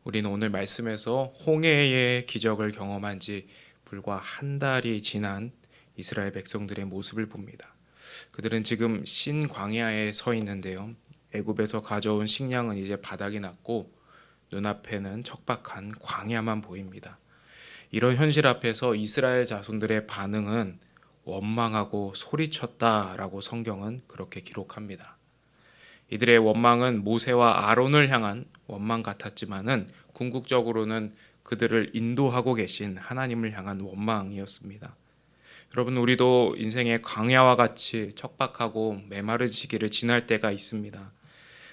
우리는 오늘 말씀에서 홍해의 기적을 경험한 지 불과 한 달이 지난 이스라엘 백성들의 모습을 봅니다. 그들은 지금 신광야에 서 있는데요. 애굽에서 가져온 식량은 이제 바닥이 났고 눈앞에는 척박한 광야만 보입니다. 이런 현실 앞에서 이스라엘 자손들의 반응은 원망하고 소리쳤다라고 성경은 그렇게 기록합니다. 이들의 원망은 모세와 아론을 향한 원망 같았지만은 궁극적으로는 그들을 인도하고 계신 하나님을 향한 원망이었습니다. 여러분, 우리도 인생의 광야와 같이 척박하고 메마른 시기를 지날 때가 있습니다.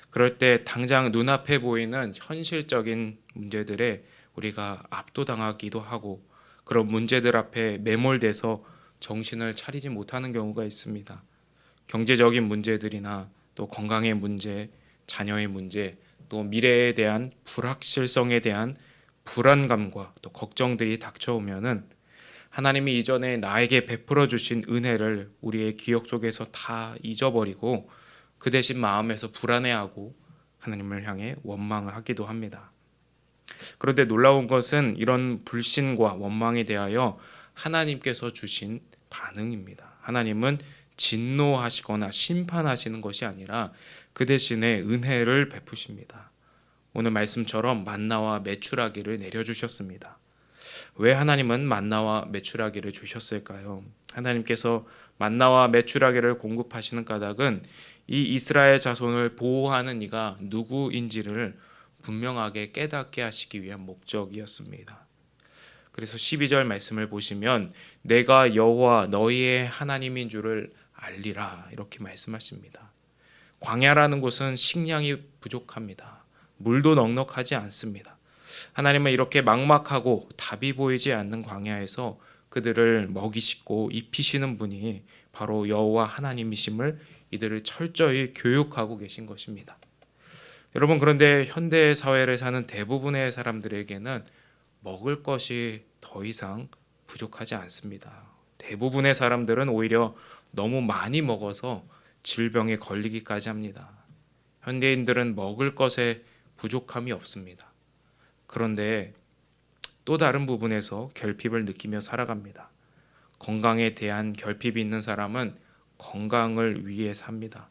그럴 때 당장 눈앞에 보이는 현실적인 문제들에 우리가 압도당하기도 하고 그런 문제들 앞에 매몰돼서 정신을 차리지 못하는 경우가 있습니다. 경제적인 문제들이나 또 건강의 문제, 자녀의 문제, 또 미래에 대한 불확실성에 대한 불안감과 또 걱정들이 닥쳐오면은 하나님이 이전에 나에게 베풀어 주신 은혜를 우리의 기억 속에서 다 잊어버리고 그 대신 마음에서 불안해하고 하나님을 향해 원망을 하기도 합니다. 그런데 놀라운 것은 이런 불신과 원망에 대하여 하나님께서 주신 반응입니다. 하나님은 진노하시거나 심판하시는 것이 아니라 그 대신에 은혜를 베푸십니다. 오늘 말씀처럼 만나와 메추라기를 내려주셨습니다. 왜 하나님은 만나와 메추라기를 주셨을까요? 하나님께서 만나와 메추라기를 공급하시는 까닭은 이 이스라엘 자손을 보호하는 이가 누구인지를 분명하게 깨닫게 하시기 위한 목적이었습니다. 그래서 12절 말씀을 보시면 내가 여호와 너희의 하나님인 줄을 알리라 이렇게 말씀하십니다. 광야라는 곳은 식량이 부족합니다. 물도 넉넉하지 않습니다. 하나님은 이렇게 막막하고 답이 보이지 않는 광야에서 그들을 먹이시고 입히시는 분이 바로 여호와 하나님이심을 이들을 철저히 교육하고 계신 것입니다. 여러분, 그런데 현대 사회를 사는 대부분의 사람들에게는 먹을 것이 더 이상 부족하지 않습니다. 대부분의 사람들은 오히려 너무 많이 먹어서 질병에 걸리기까지 합니다. 현대인들은 먹을 것에 부족함이 없습니다. 그런데 또 다른 부분에서 결핍을 느끼며 살아갑니다. 건강에 대한 결핍이 있는 사람은 건강을 위해 삽니다.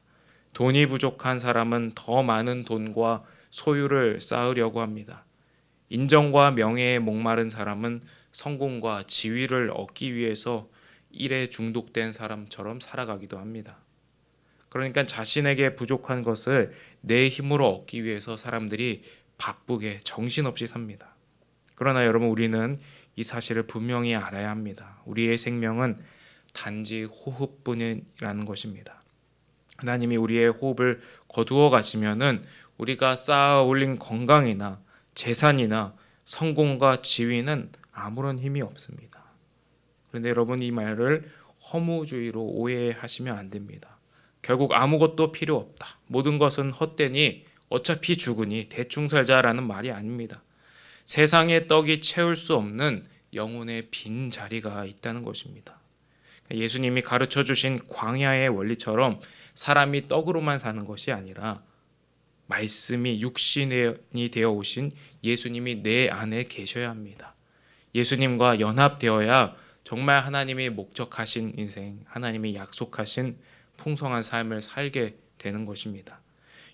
돈이 부족한 사람은 더 많은 돈과 소유를 쌓으려고 합니다. 인정과 명예에 목마른 사람은 성공과 지위를 얻기 위해서 일에 중독된 사람처럼 살아가기도 합니다. 그러니까 자신에게 부족한 것을 내 힘으로 얻기 위해서 사람들이 바쁘게 정신없이 삽니다. 그러나 여러분, 우리는 이 사실을 분명히 알아야 합니다. 우리의 생명은 단지 호흡뿐이라는 것입니다. 하나님이 우리의 호흡을 거두어 가시면은 우리가 쌓아 올린 건강이나 재산이나 성공과 지위는 아무런 힘이 없습니다. 그런데 여러분, 이 말을 허무주의로 오해하시면 안 됩니다. 결국 아무것도 필요 없다. 모든 것은 헛되니 어차피 죽으니 대충 살자라는 말이 아닙니다. 세상의 떡이 채울 수 없는 영혼의 빈 자리가 있다는 것입니다. 예수님이 가르쳐 주신 광야의 원리처럼 사람이 떡으로만 사는 것이 아니라 말씀이 육신이 되어 오신 예수님이 내 안에 계셔야 합니다. 예수님과 연합되어야 정말 하나님이 목적하신 인생, 하나님이 약속하신 풍성한 삶을 살게 되는 것입니다.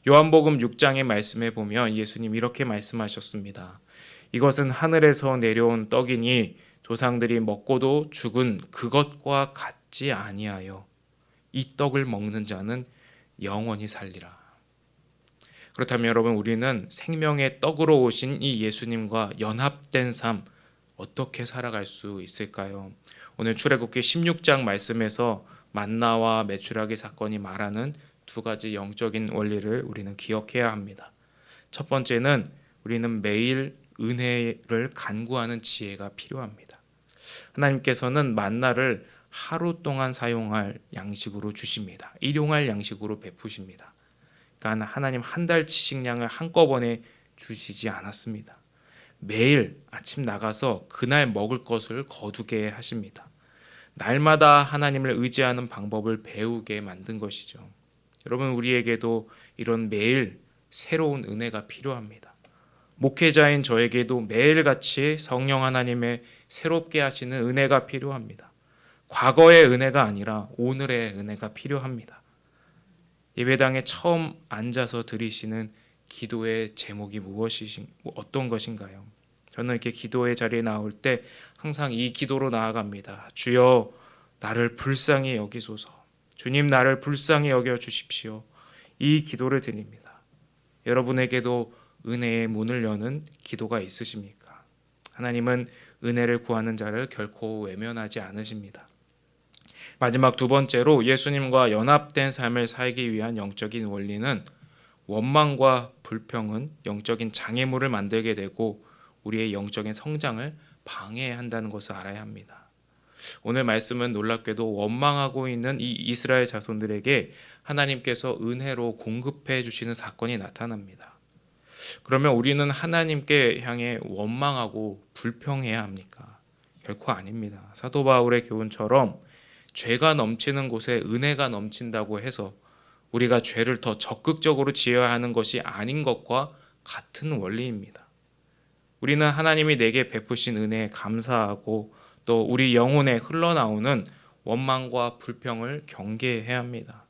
요한복음 6장의 말씀에 보면 예수님 이렇게 말씀하셨습니다. 이것은 하늘에서 내려온 떡이니 조상들이 먹고도 죽은 그것과 같지 아니하여 이 떡을 먹는 자는 영원히 살리라. 그렇다면 여러분, 우리는 생명의 떡으로 오신 이 예수님과 연합된 삶 어떻게 살아갈 수 있을까요? 오늘 출애굽기 16장 말씀에서 만나와 메추라기 사건이 말하는 두 가지 영적인 원리를 우리는 기억해야 합니다. 첫 번째는 우리는 매일 은혜를 간구하는 지혜가 필요합니다. 하나님께서는 만나를 하루 동안 사용할 양식으로 주십니다. 일용할 양식으로 베푸십니다. 그러니까 하나님 한 달치 식량을 한꺼번에 주시지 않았습니다. 매일 아침 나가서 그날 먹을 것을 거두게 하십니다. 날마다 하나님을 의지하는 방법을 배우게 만든 것이죠. 여러분, 우리에게도 이런 매일 새로운 은혜가 필요합니다. 목회자인 저에게도 매일같이 성령 하나님의 새롭게 하시는 은혜가 필요합니다. 과거의 은혜가 아니라 오늘의 은혜가 필요합니다. 예배당에 처음 앉아서 드리시는 기도의 제목이 어떤 것인가요? 저는 이렇게 기도의 자리에 나올 때 항상 이 기도로 나아갑니다. 주여 나를 불쌍히 여기소서. 주님 나를 불쌍히 여겨 주십시오. 이 기도를 드립니다. 여러분에게도 은혜의 문을 여는 기도가 있으십니까? 하나님은 은혜를 구하는 자를 결코 외면하지 않으십니다. 마지막 두 번째로 예수님과 연합된 삶을 살기 위한 영적인 원리는 원망과 불평은 영적인 장애물을 만들게 되고 우리의 영적인 성장을 방해한다는 것을 알아야 합니다. 오늘 말씀은 놀랍게도 원망하고 있는 이 이스라엘 자손들에게 하나님께서 은혜로 공급해 주시는 사건이 나타납니다. 그러면 우리는 하나님께 향해 원망하고 불평해야 합니까? 결코 아닙니다. 사도 바울의 교훈처럼 죄가 넘치는 곳에 은혜가 넘친다고 해서 우리가 죄를 더 적극적으로 지어야 하는 것이 아닌 것과 같은 원리입니다. 우리는 하나님이 내게 베푸신 은혜에 감사하고 또 우리 영혼에 흘러나오는 원망과 불평을 경계해야 합니다.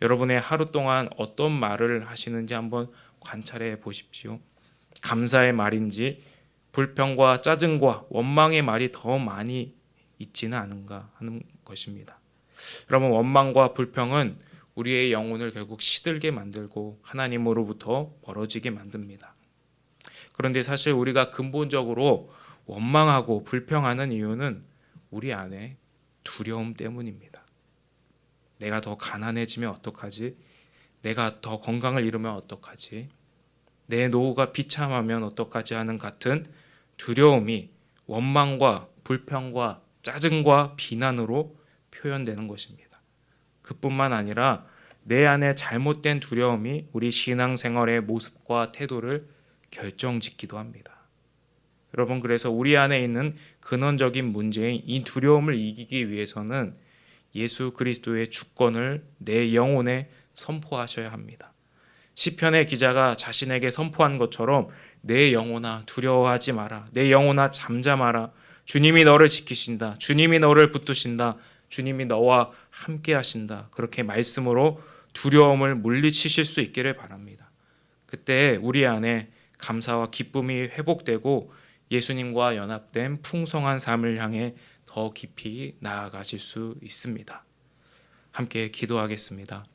여러분의 하루 동안 어떤 말을 하시는지 한번 관찰해 보십시오. 감사의 말인지 불평과 짜증과 원망의 말이 더 많이 있지는 않은가 하는 것입니다. 여러분, 원망과 불평은 우리의 영혼을 결국 시들게 만들고 하나님으로부터 멀어지게 만듭니다. 그런데 사실 우리가 근본적으로 원망하고 불평하는 이유는 우리 안에 두려움 때문입니다. 내가 더 가난해지면 어떡하지? 내가 더 건강을 잃으면 어떡하지? 내 노후가 비참하면 어떡하지 하는 같은 두려움이 원망과 불평과 짜증과 비난으로 표현되는 것입니다. 그뿐만 아니라 내 안에 잘못된 두려움이 우리 신앙생활의 모습과 태도를 결정짓기도 합니다. 여러분, 그래서 우리 안에 있는 근원적인 문제인 이 두려움을 이기기 위해서는 예수 그리스도의 주권을 내 영혼에 선포하셔야 합니다. 시편의 기자가 자신에게 선포한 것처럼 내 영혼아 두려워하지 마라. 내 영혼아 잠잠하라. 주님이 너를 지키신다. 주님이 너를 붙드신다. 주님이 너와 함께 하신다. 그렇게 말씀으로 두려움을 물리치실 수 있기를 바랍니다. 그때 우리 안에 감사와 기쁨이 회복되고 예수님과 연합된 풍성한 삶을 향해 더 깊이 나아가실 수 있습니다. 함께 기도하겠습니다.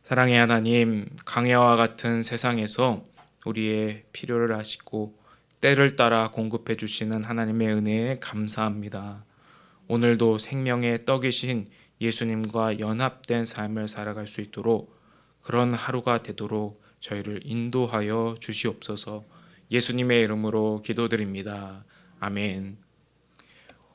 사랑의 하나님, 강야와 같은 세상에서 우리의 필요를 아시고 때를 따라 공급해 주시는 하나님의 은혜에 감사합니다. 오늘도 생명의 떡이신 예수님과 연합된 삶을 살아갈 수 있도록 그런 하루가 되도록 저희를 인도하여 주시옵소서. 예수님의 이름으로 기도드립니다. 아멘.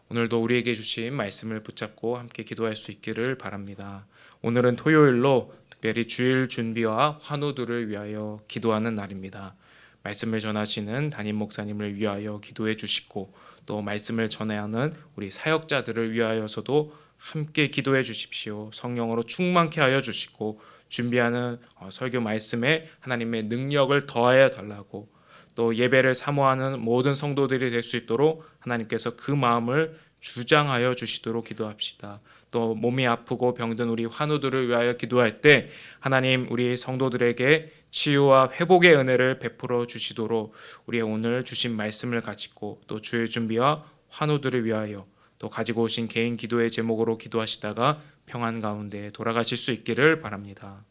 오늘도 우리에게 주신 말씀을 붙잡고 함께 기도할 수 있기를 바랍니다. 오늘은 토요일로 특별히 주일 준비와 환우들을 위하여 기도하는 날입니다. 말씀을 전하시는 담임 목사님을 위하여 기도해 주시고 또 말씀을 전하는 우리 사역자들을 위하여서도 함께 기도해 주십시오. 성령으로 충만케 하여 주시고 준비하는 설교 말씀에 하나님의 능력을 더하여 달라고 또 예배를 사모하는 모든 성도들이 될 수 있도록 하나님께서 그 마음을 주장하여 주시도록 기도합시다. 또 몸이 아프고 병든 우리 환우들을 위하여 기도할 때 하나님 우리 성도들에게 치유와 회복의 은혜를 베풀어 주시도록 우리의 오늘 주신 말씀을 가지고 또 주일 준비와 환우들을 위하여 또 가지고 오신 개인 기도의 제목으로 기도하시다가 평안 가운데 돌아가실 수 있기를 바랍니다.